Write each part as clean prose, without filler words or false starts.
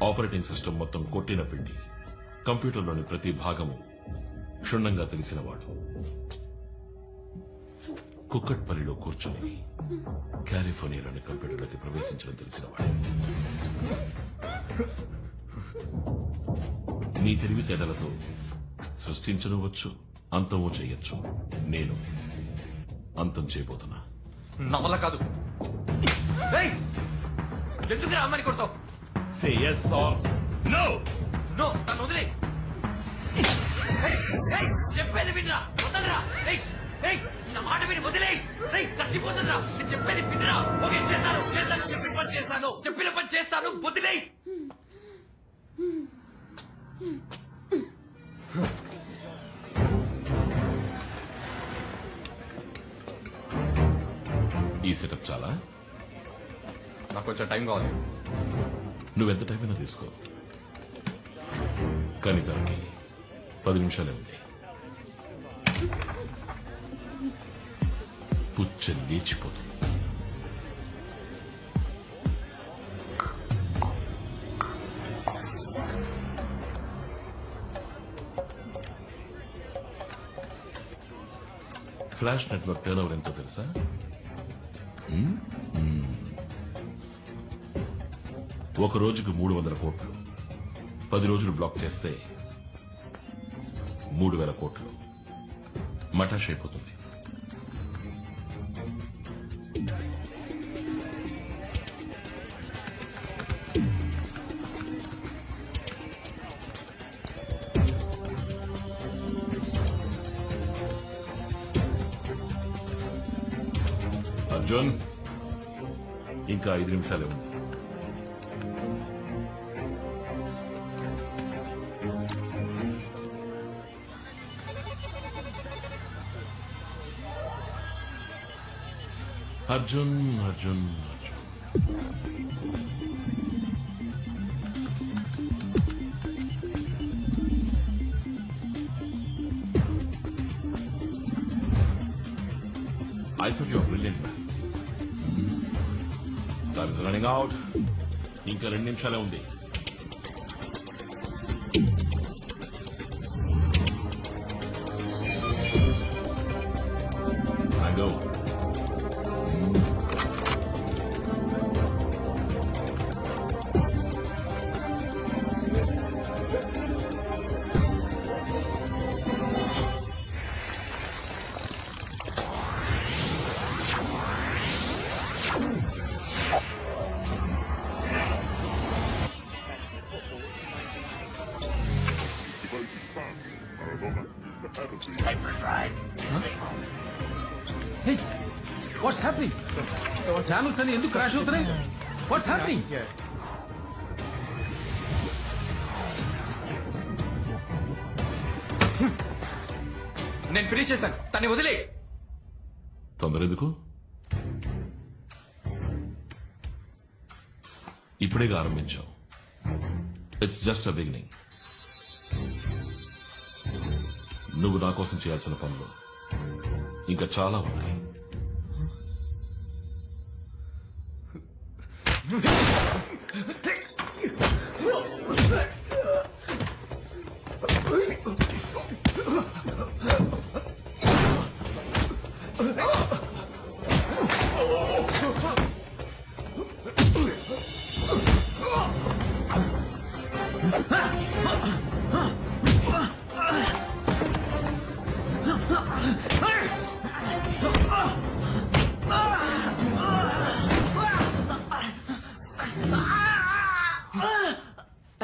Operating system మొత్తం కొట్టిన పిండి, కంప్యూటర్లోని ప్రతి భాగము క్షుణ్ణంగా తెలిసినవాడు. కుక్కట్పల్లిలో కూర్చొని కాలిఫోర్నియాలోని కంప్యూటర్లోకి ప్రవేశించడం తెలిసినవాడు. నీ తెలివితేటలతో సృష్టించనవచ్చు, అంతమూ చేయొచ్చు. నేను అంతం చేయబోతున్నా. నా వల్ల కాదు. ఎందుకు అమ్మని కొడతావు? Say yes or no. No, తను వదిలే. చెప్పేది వినరా, వదలరా. నా మాట విని వదిలే. చచ్చిపోతుందిరా. నేను చెప్పేది వినరా. ఓకే, చేస్తాను చేస్తాను, చెప్పిన పని చేస్తాను, చెప్పిన పని చేస్తాను, వదిలే. ఈ సెటప్ చాలా? నాకు కొంచెం టైం కావాలి. నువ్వెంత టైం అయినా తీసుకో, కానీ దానికి 10 నిమిషాలే ఉంది. పుచ్చ లేచిపోతుంది. ఫ్లాష్ నెట్వర్క్ టర్న్ ఓవర్ ఎంతో తెలుసా? ఒక రోజుకు 300 కోట్లు. 10 రోజులు బ్లాక్ చేస్తే 3000 కోట్లు. మటాష్ అయిపోతుంది. అర్జున్, ఇంకా 5 నిమిషాలే ఉంది. Arjun Arjun Arjun, I thought you were brilliant, man. Time is running out. ఇంకా 2 నిమిషాలే ఉంది. I go. Hey, what's happening? Channels అని ఎందుకు క్రాష్ అవుతున్నాయి? What's happening? నేను ఫినిష్ చేశాను, తన్ని వదిలే. తొందర ఎందుకు? ఇప్పుడేగా ఆరంభించావు. It's just a beginning. నువ్వు నా కోసం చేయాల్సిన పనులు ఇంకా చాలా ఉన్నాయి.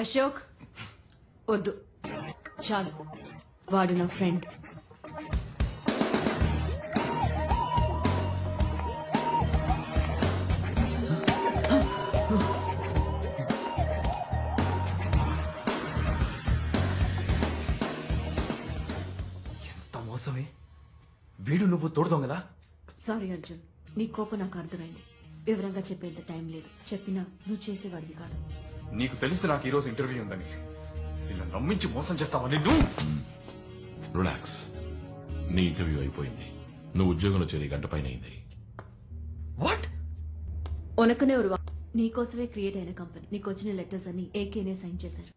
అశోక్, వద్దు, చాలు. వాడు నా ఫ్రెండ్. ఎంత మోసమే. వీడు నువ్వు తోడుదాం కదా. సారీ అర్జున్, నీ కోపం నాకు అర్థమైంది. వివరంగా చెప్పేంత టైం లేదు. చెప్పినా నువ్వు చేసేవాడివి కాదు. నీకు తెలుసు నాకు ఈరోజు ఇంటర్వ్యూ ఉందని. ఇలా నమ్మించి మోసం చేస్తావా నిన్ను? రిలాక్స్. నీ ఇంటర్వ్యూ అయిపోయింది. నువ్వు ఉద్యోగంలో చేరి 1 గంట పైన అయింది. వాట్? ఉనకనే నీకోసమే క్రియేట్ అయిన కంపెనీ. నీకు వచ్చిన లెటర్స్ అని ఏకేనే సైన్ చేశారు.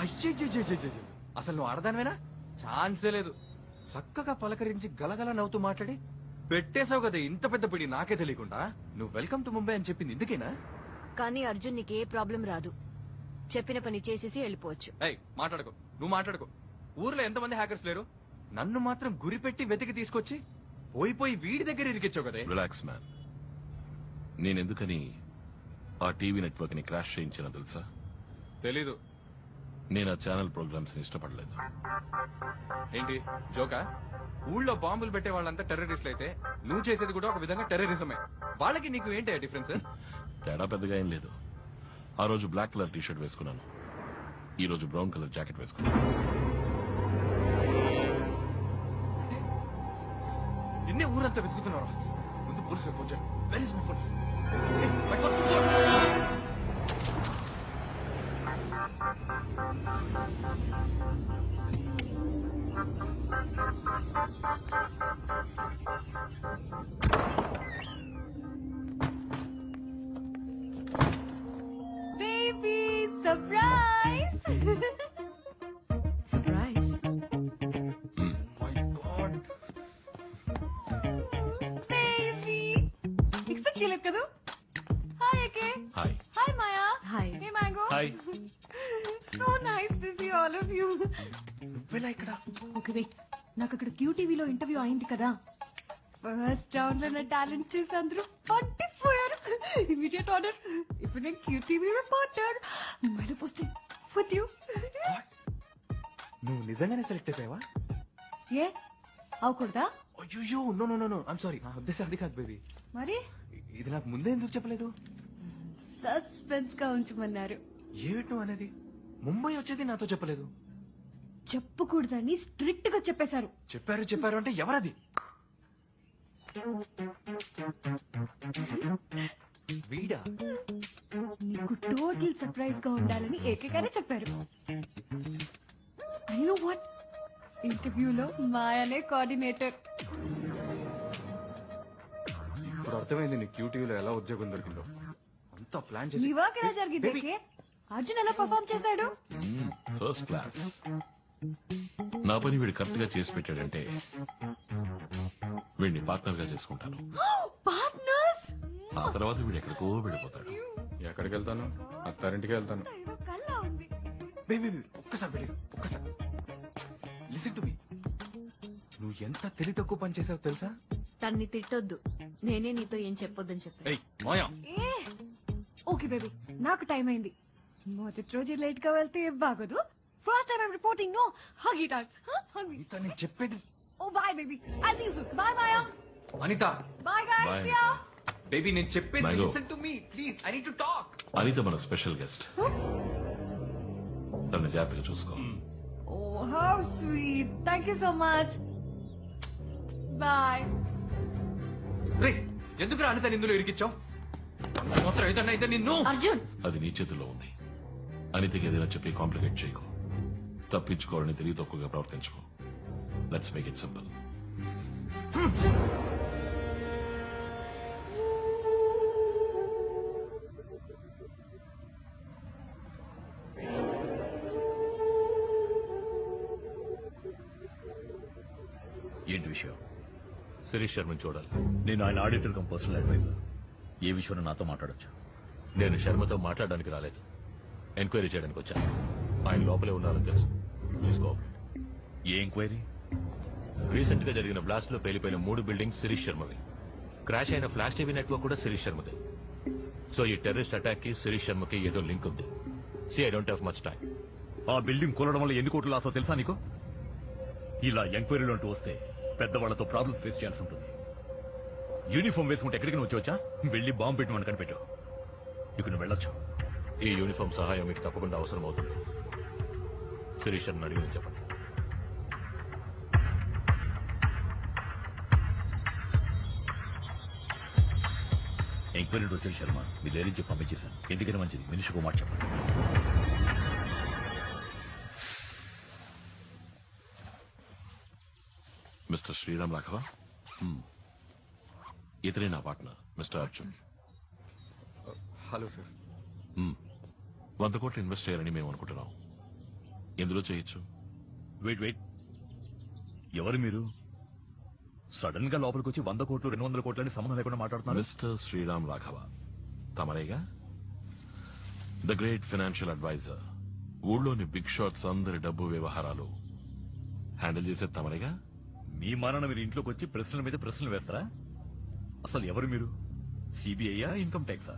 అయ్యో, అసలు నువ్వు ఆడదానివేనా? ఛాన్సే లేదు. చక్కగా పలకరించి గలగల నవ్వుతూ మాట్లాడి పెట్టేశావు కదా ఇంత పెద్ద పిడి, నాకే తెలియకుండా. నువ్వు వెల్కమ్ టు ముంబై అని చెప్పింది ఇందుకేనా? కానీ అర్జున్ నీకు ఏ ప్రాబ్లం రాదు. చెప్పిన పని చేసేసి వెళ్ళిపోవచ్చు. ఏయ్, మాట్లాడుకో, నువ్వు మాట్లాడుకో. ఊర్లో ఎంతమంది హ్యాకర్స్ లేరు? నన్ను మాత్రం గురిపెట్టి వెతికి తీసుకొచ్చి పోయి వీడి దగ్గర ఇరికిచ్చావు కదా. Relax man. నేనెందుకని ఆ టీవీ నెట్వర్క్ ని క్రాష్ చేయించినా తెలుసా? తెలీదు. నేను ఆ ఛానల్ ప్రోగ్రామ్స్ ని ఇష్టపడలేదు. ఏంటి జోకా? ఊళ్ళో బాంబులు పెట్టే వాళ్ళంతా టెర్రరిస్టులు అయితే నువ్వు చేసేది కూడా ఒక విధంగా టెర్రరిజమే. వాళ్ళకి నీకు ఏంటి డిఫరెన్స్? తేడా పెద్దగా ఏం లేదు. ఆ రోజు బ్లాక్ కలర్ టీషర్ట్ వేసుకున్నాను, ఈ రోజు బ్రౌన్ కలర్ జాకెట్ వేసుకున్నాను. నిన్నే ఊరంతా వెతుకుతున్నారు. ముందు పోలీసులు ఫోన్ చేయండి. Very my phone. Baby surprise. Surprise. My God, baby expect చేయలేదు కదా. Hi AK. Hi. Hi Maya. Hi. Hey mango. Hi. So nice to see all of you. నువ్వెలా ఇక్కడ? ఓకే వెయిట్, నాకు అక్కడ క్యూటీవీలో ఇంటర్వ్యూ అయింది కదా. ఫస్ట్ రౌండ్ లో నా టాలెంట్ చూసి అందరూ పట్టిపోయారు. Immediate order. ఇప్పుడు నేను క్యూటీవీ రిపోర్టర్. ముంబైలో పోస్టింగ్ విత్ యూ. నువ్వు నిజంగానే సెలెక్ట్ అయిపోయావా? ఏ అవకూడదా? అయ్యో, no no no no, I'm sorry. నా ఉద్దేశం అది కాదు బేబీ. మరి ఇది నాకు ముందే ఎందుకు చెప్పలేదు? సస్పెన్స్ గా ఉంచమన్నారు. ఏమిటి నువ్వు అనేది? ముంబై వచ్చేది నాతో చెప్పలేదు. చెప్పకూడదని స్ట్రిక్ట్ గా చెప్పేశారు. చెప్పారు అంటే ఎవరది? వీడా? నీకు టోటల్ సర్ప్రైజ్ గా ఉండాలని ఏకైకానే చెప్పారు. ఐ నో వాట్, ఇంటర్వ్యూలో మాయానే కోఆర్డినేటర్. ఇప్పుడు అర్థమైంది నీ క్యూటీవీలో ఎలా ఉద్యోగం దొరికిందో. అంతా ప్లాన్ నీ చేసి. వర్క్ ఎలా జరిగింది Baby. ఏకే? అర్జున్ ఎలా పర్ఫార్మ్ చేశాడు? First class. నా పని వీడు కరెక్ట్ గా చేసి పెట్టాడంటే వీడిని పార్ట్నర్ గా చేసుకుంటాను. పార్ట్నర్స్. ఆ తర్వాత వీడు ఎక్కడికో వెళ్ళిపోతాడు. ఎక్కడికి వెళ్తాను? అత్తారింటికి వెళ్తాను. ఏదో కల్లా ఉంది. బేబీ ఒక్కసారి వెళ్ళి ఒక్కసారి లిసన్ టు మీ. నువ్వు ఎంత తెలివి తక్కువ పని చేసావు తెలుసా? తన్ని తిట్టొద్దు. నేనే నీతో ఏం చెప్పొద్దని చెప్పాను. ఏయ్ మాయా, ఏ ఓకే బేబీ, నాకు టైం అయింది. మొదటి రోజు లేట్ గా వెళ్తే బాగోదు. First time I'm reporting. No hug it out. Hug me. Anita నేను చెప్పేది. Oh bye baby, I see you soon. Bye Maya. Anita, bye guys. Bye, see you. Baby నేను చెప్పేది Mango. Listen to me please. I need to talk. Anita మన special guest. తన జాగ్రత్తగా చూసుకో. Oh, how sweet. Thank you so much. Bye. రే, ఎందుకు అనిత నిందులో ఇరికిచ్చావు? మాత్రం ఏదన్నా అయితే నిన్ను. అర్జున్, అది నీ చేతుల్లో ఉంది. అనితకి ఏదైనా చెప్పి కాంప్లికేట్ చేయకు. తప్పించుకోవాలని తెలివి తక్కువగా ప్రవర్తించుకో. Let's make it simple. ఏంటి విషయం? శిరీష్ శర్మని చూడాలి. నేను ఆయన ఆడిటర్ కమ్ పర్సనల్ అడ్వైజర్. ఏ విషయంలో నాతో మాట్లాడొచ్చు? నేను శర్మతో మాట్లాడడానికి రాలేదు, ఎంక్వైరీ చేయడానికి వచ్చాను. ఆయన లోపలే ఉన్నారని తెలుసు. Please cooperate. A enquiry? Recent గా జరిగిన బ్లాస్ట్ లో పేలిపోయిన 3 బిల్డింగ్స్ శిరీష్ శర్మవి. క్రాష్ అయిన ఫ్లాష్ టీవీ నెట్వర్క్ కూడా శిరీష్ శర్మదే. సో ఈ టెర్రరిస్ట్ అటాక్ కి శిరీష్ శర్మకి ఏదో లింక్ ఉంది. I don't have much time. ఆ బిల్డింగ్ కూలడం వల్ల ఎన్ని కోట్లు లాసో తెలుసా నీకు? ఇలా ఎంక్వైరీలో అంటూ వస్తే పెద్దవాళ్లతో ప్రాబ్లమ్స్ ఫేస్ చేయాల్సి ఉంటుంది. యూనిఫామ్ వేసుకుంటే ఎక్కడికి నువ్వు వచ్చా? వెళ్ళి బాంబు పెట్టమని కనిపెట్టు. ఇక నువ్వు వెళ్ళొచ్చు. ఈ యూనిఫామ్ సహాయం మీకు తప్పకుండా అవసరం అవుతుంది. శిరీష్ శర్మని అడిగి చెప్పండి. ఎంక్వైరీ వచ్చాడు శర్మ. మీ ధైర్యం చెప్పి పంపించేశాను. ఎందుకైనా మంచిది మనిషికి మాట చెప్పండి. మిస్టర్ శ్రీరామ్ రాఘవ, ఇతనే నా partner mister Arjun. Hello sir. 100 కోట్లు ఇన్వెస్ట్ చేయాలని మేము అనుకుంటున్నాం. ఎందులో చేయొచ్చు? వెయిట్ ఎవరు మీరు? సడన్ గా లోపలికి వచ్చి 100 కోట్లు 200 కోట్లని సంబంధం లేకుండా మాట్లాడుతున్నారు. మిస్టర్ శ్రీరామ్ రాఘవ తమరేగా? The great financial adviser. ఊళ్ళోని బిగ్ షాట్స్ అందరి డబ్బు వ్యవహారాలు హ్యాండిల్ చేసేది తమరేగా? మీ మానాన మీరు ఇంట్లోకి వచ్చి ప్రశ్నల మీద ప్రశ్నలు వేస్తారా? అసలు ఎవరు మీరు? సిబిఐయా, ఇన్కమ్ ట్యాక్సా?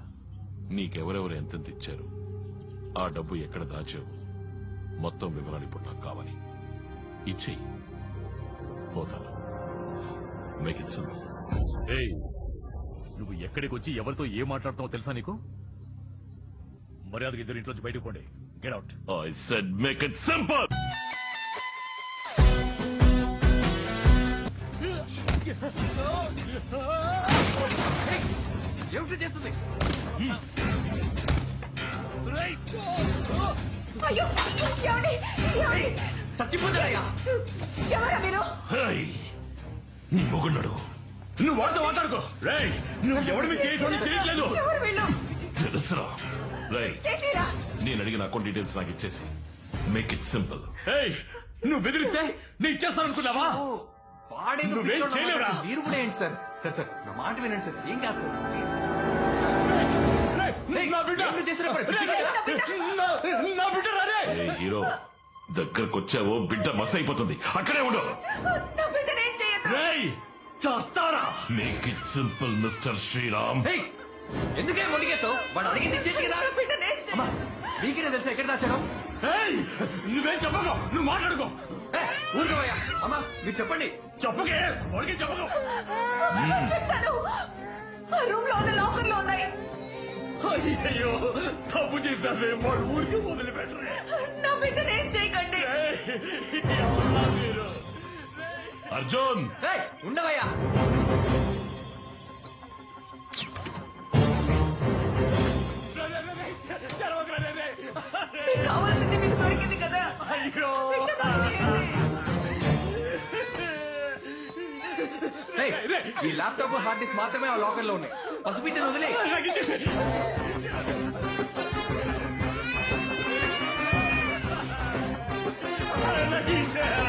నీకెవరెవరు ఎంతెంత ఇచ్చారు, ఆ డబ్బు ఎక్కడ దాచావు, మొత్తం వివరాలు ఇప్పుడు నాకు కావాలి. ఇచ్చేయి, పోతాను. Make it simple. ఏయ్, నువ్వు ఎక్కడికి వచ్చి ఎవరితో ఏం మాట్లాడుతావో తెలుసా నీకు? మర్యాదగా ఇద్దరు ఇంట్లోంచి బయటకు పోండి. Get out. I said make it simple. ఏమిటి చేస్తుంది? అయ్యో ఏమండి ఏమండి చచ్చిపోతాడయ్యా. ఎవరా మీరు? Hey, నీ మొగున్నాడు. నువ్వు వాడితో మాట్లాడుకో. రేయ్, నువ్వు ఎవరి మీద చేసి తెలియట్లేదు. ఎవరు వీళ్ళు? తెలుసురా. రై, చేతిరా. నేను అడిగిన అకౌంట్ డీటెయిల్స్ నాకు ఇచ్చేసి మేక్ ఇట్ సింపుల్. ఏయ్, నువ్వు బెదిరిస్తే నేను ఇచ్చేస్తాననుకున్నావా? వాడేదో నువ్వేం పిచ్చోడు చేయలేవురా. అన్నమాట. మీరు కూడా ఏంటి సార్? సార్ నా మాట వినండి సార్. ఏం కాదు సార్. ప్లీజ్. రేయ్, నా బిడ్డ. ఏం చేసినా పర్లేదు. నా బిడ్డ రారే. ఏ హీరో, దగ్గరకు వచ్చావో బిడ్డ మస్ అయిపోతుంది. అక్కడే ఉండు. నా బిడ్డను ఏం చేయొద్దు. రేయ్, చేస్తారా? Make it simple mister Sriram. ఏయ్, ఎందుకే మొడిగేసావు? వాడు అడిగింది ఇచ్చేసి కదా. నా బిడ్డను ఏం అమ్మా, చేయొద్దు. మీకేనే తెలుసా ఎక్కడ దాచాను? ఏయ్, నువ్వేం చెప్పకు. నువ్వు మాట్లాడుకో. ఊరుకోవయ్యా. అమ్మా, మీరు చెప్పండి. చెప్పకే, వాడికి చెప్పకు. చెప్తాను. ఆ రూమ్ లో ఉన్న లాకర్ లో ఉన్నాయి. అయ్యో, తప్పు చేశావే. వాడు ఊరికి మొదలు పెట్టరే. నా బిడ్డను ఏం చేయకండి. ఎవరా మీరు? అర్జున్, ఏయ్, ఉండవయ్యా. తెరవకురా, రే, రే. మీకు కావాల్సింది మీకు దొరికింది కదా. అయ్యో. ఏయ్, ఈ ల్యాప్టాప్ హార్డ్ డిస్క్ మాత్రమే ఆ లాకర్ లో ఉన్నాయి. పసిపిట్టను వదిలే. నాకు ఇచ్చేసి. నాకు ఇచ్చేయరా.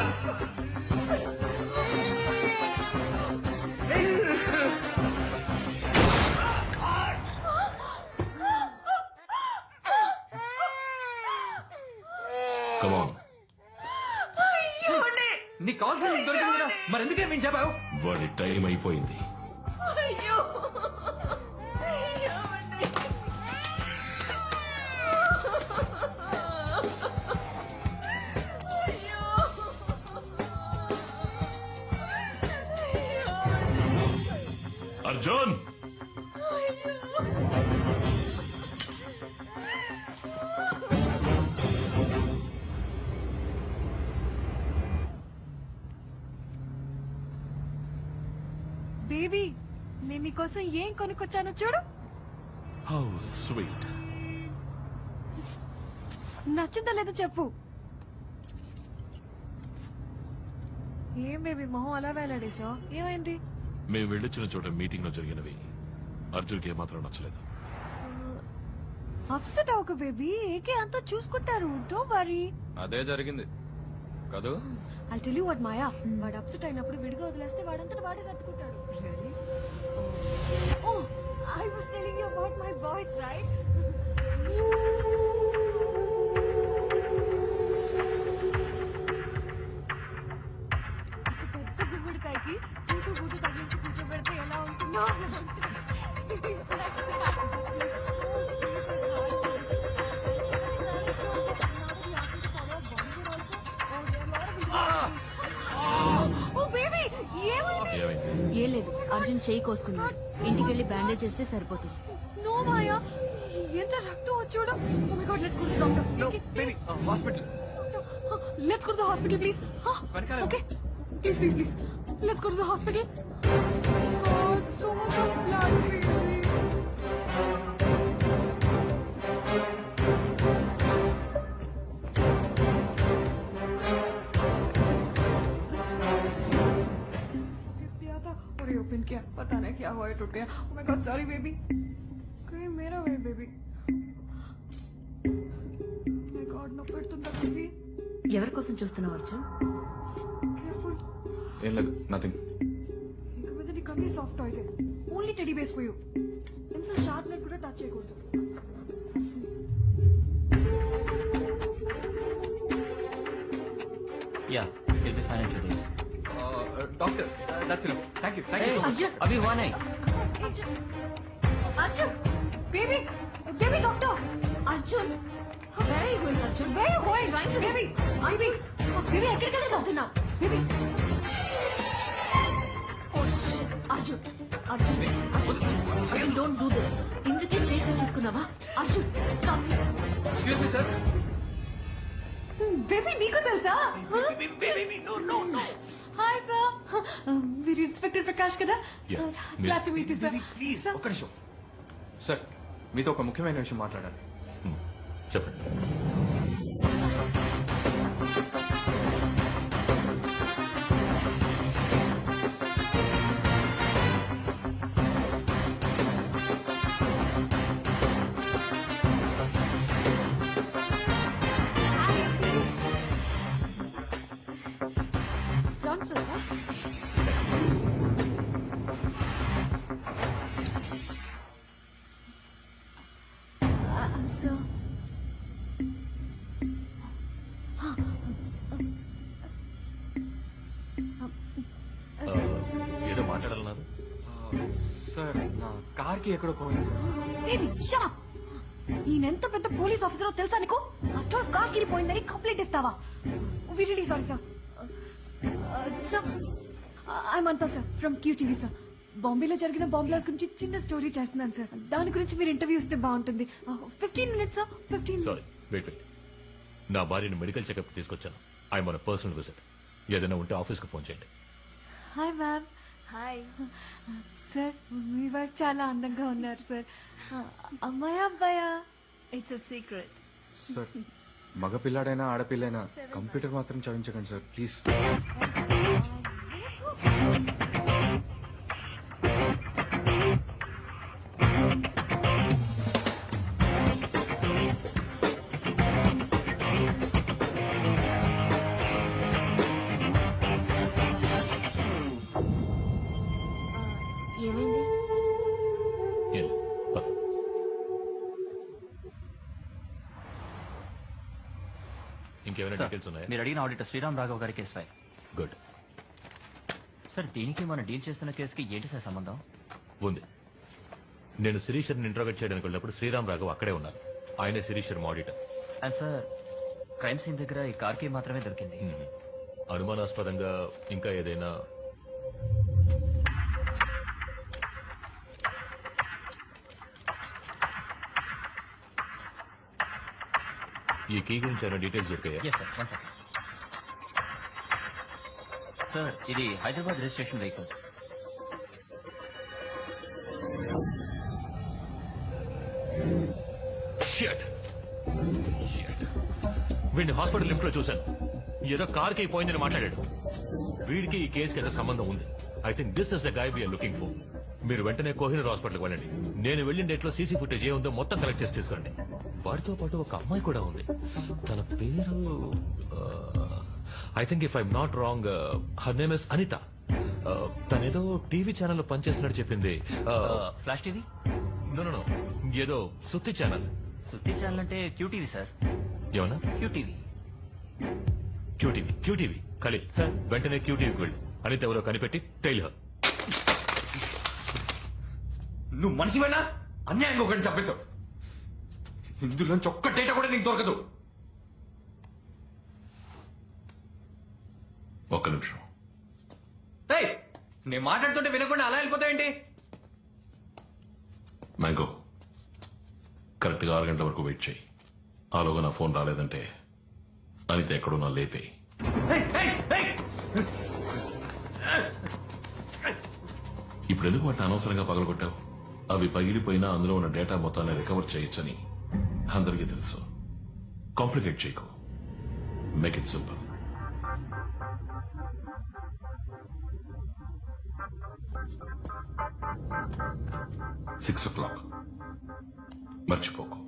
come on. ఏమండి? నీకు కావాల్సింది నీకు దొరికింది కదా, మరి ఎందుకే మేము చెప్పావు? వాడి టైం అయిపోయింది. అయ్యో ఏమండి? అయ్యో. అర్జున్, బేబీ, నేను నీకోసం ఏం కొనుక్కొచ్చానో చూడు. How sweet. నచ్చిందా లేదో చెప్పు. ఏం బేబీ మొహం అలా వేలాడేసా? ఏమైంది? మేము వెళ్ళొచ్చిన చోట మీటింగ్ లో జరిగినవి అర్జున్కి ఏమాత్రం నచ్చలేదు. అప్సెట్ అవ్వకు బేబీ, ఏకే అంతా చూసుకుంటారు. Don't worry. అదే జరిగింది కాదు. I tell you what Maya, వాడు అప్సెట్ అయినప్పుడు విడిగా వదిలేస్తే వాడంతట వాడే సర్దుకుంటాడు. Really? Oh, I was telling you about my boys, right? పెద్ద గుమ్మడికాయకి సీటు బూటు తగిలించి కూర్చోబెడితే ఎలా ఉంటుందో అలా ఉంటుంది. It's like that. He's so sweet and heartfelt. Oh, baby, ఏమైంది? ఏమైంది? ఏం లేదు, అర్జున్ చేయి కోసుకున్నాడు. ఇంటికి వెళ్ళి బ్యాండేజ్ చేస్తే సరిపోతుంది. No, Maya. ఎంత రక్తం వచ్చాడో. Oh my God, let's go to the doctor. No, Okay, baby, hospital. Let's go to the hospital, please. వెనకాల. Okay. Please. Let's go to the hospital. God, so much of blood, baby. Gift दिया था और ये open किया, पता नहीं क्या हुआ, ये टूट गया. Oh my God, sorry baby. कहीं मेरा బేబీ మై గాడ్ నొప్పి పెడుతుందా బేబీ ఎవరి కోసం చూస్తున్నావు అర్జున్? కేర్ఫుల్ ఏం లేదు నథింగ్. ఇక మీద నీకు అన్ని soft toys only teddy bears పోయు పెన్సిల్ షార్ప్నర్ కూడా టచ్ చేయకూడదు. Yeah, it'll be fine in 2 days. Doctor that's it. Thank you so much. Arjun अभी हुआ नहीं. Arjun baby baby doctor Arjun where are you going Arjun? where you going Trying to- baby baby baby ఎక్కడికి వెళ్తున్నావు? Baby Arjun Arjun Arjun don't do this. ఇందుకే చేసి చేసుకున్నావా? Arjun stop. Excuse me sir. Baby నీకు తెలుసా? హాయ్ సార్, మీరు ఇన్స్పెక్టర్ ప్రకాష్ కదా? Yeah, glad to meet you sir. Sir ఒక్క నిమిషం సార్, మీతో ఒక ముఖ్యమైన విషయం మాట్లాడాలి. చెప్పండి. Don't feel sir. సార్ ఏదో మాట్లాడాలన్నారు. సార్ నా కార్కి ఎక్కడో పోయింది సార్. Baby shut up. ఈయనెంత పెద్ద పోలీస్ ఆఫీసరో తెలుసా నీకు? ఆఫ్టర్ ఆల్ కార్ కిరిపోయిందని కంప్లైంట్ ఇస్తావా? We really sorry sir. Sir I'm అంతా సార్ ఫ్రమ్ క్యూటీవీ సార్. బాంబేలో జరిగిన బాంబ్ బ్లాస్ట్ గురించి చిన్న స్టోరీ చేస్తున్నాను సార్. దాని గురించి మీరు ఇంటర్వ్యూ ఇస్తే బాగుంటుంది. 15 minutes సార్. 15 sorry, wait. నా భార్యను మెడికల్ చెకప్ తీసుకొచ్చాను. I'm on personal visit. ఏదైనా ఉంటే ఆఫీస్కి ఫోన్ చేయండి. Hi ma'am. హాయ్ సార్, మీ వైఫ్ చాలా అందంగా ఉన్నారు సార్. అమ్మాయా అబ్బాయా? It's a secret. సార్ మగ పిల్లాడైనా ఆడపిల్లైనా కంప్యూటర్ మాత్రం చదివించకండి సార్ ప్లీజ్. ఏమైంది? ఏం లేదు. పద. ఇంకేమైనా డీటెయిల్స్ ఉన్నాయా? మీరు అడిగిన ఆడిటర్ శ్రీరామ్ రాఘవ్ గారి కేసు ఫైల్. గుడ్. సార్ దీనికి మనం డీల్ చేస్తున్న కేసుకి ఏంటి సార్ సంబంధం? ఉంది. నేను శిరీషర్ని ఇంట్రోగేట్ చేయడానికి వెళ్ళినప్పుడు శ్రీరామ్ రాఘవ్ అక్కడే ఉన్నారు. ఆయనే Shirish Sharma auditor. And sir crime scene దగ్గర ఈ కార్ కీ మాత్రమే దొరికింది. అనుమానాస్పదంగా ఇంకా ఏదైనా? ఈ కీ గురించి ఏమైనా డీటెయిల్స్ దొరికాయా? Yes sir, 1 second. సార్ ఇది హైదరాబాద్ రిజిస్ట్రేషన్ వెహికల్. Shit. వీడిని హాస్పిటల్ లిఫ్ట్ లో చూశాను. ఏదో కార్ కి పోయిందని మాట్లాడాడు. వీడికి ఈ కేసుకి ఏదో సంబంధం ఉంది. I think this is the guy we're looking for. మీరు వెంటనే కోహినూర్ హాస్పిటల్కి వెళ్ళండి. నేను వెళ్ళిన డేట్ లో సీసీ ఫుటేజ్ ఏ ఉందో మొత్తం కలెక్ట్ చేసి తీసుకురండి. వాడితో పాటు ఒక అమ్మాయి కూడా ఉంది. తన పేరు I think if I'm not wrong her name is Anitha. తనేదో టీవీ ఛానల్ లో పనిచేస్తున్నట్టు చెప్పింది. Flash TV? నో ఏదో సుత్తి ఛానల్. సుత్తి ఛానల్ అంటే క్యూటీవీ సార్. ఏమన్నా? క్యూటీవీ. క్యూటీవీ ఖలీల్ సార్, వెంటనే క్యూటీవీకి వెళ్ళు. అనిత ఎవరో కనిపెట్టి టైల్ హర్. నువ్వు మనిషివేనా? అన్యాయంగా ఒకటి చంపేశావు. ఇందులోంచి ఒక్క డేటా కూడా నీకు దొరకదు. ఒక్క నిమిషం. ఏయ్, నేను మాట్లాడుతుంటే వినకుండా అలా వెళ్ళిపోతావేంటి? మ్యాంగో, కరెక్ట్గా 6 గంటల వరకు వెయిట్ చేయి. ఆలోగా నా ఫోన్ రాలేదంటే అనిత ఎక్కడున్నా లేపేయి. ఇప్పుడు ఎందుకు వాటిని అనవసరంగా పగలగొట్టావు? అవి పగిలిపోయినా అందులో ఉన్న డేటా మొత్తాన్ని రికవర్ చేయొచ్చని అందరికీ తెలుసు. కాంప్లికేట్ చేయకు. Make it simple. $6 o'clock. మర్చిపోకు.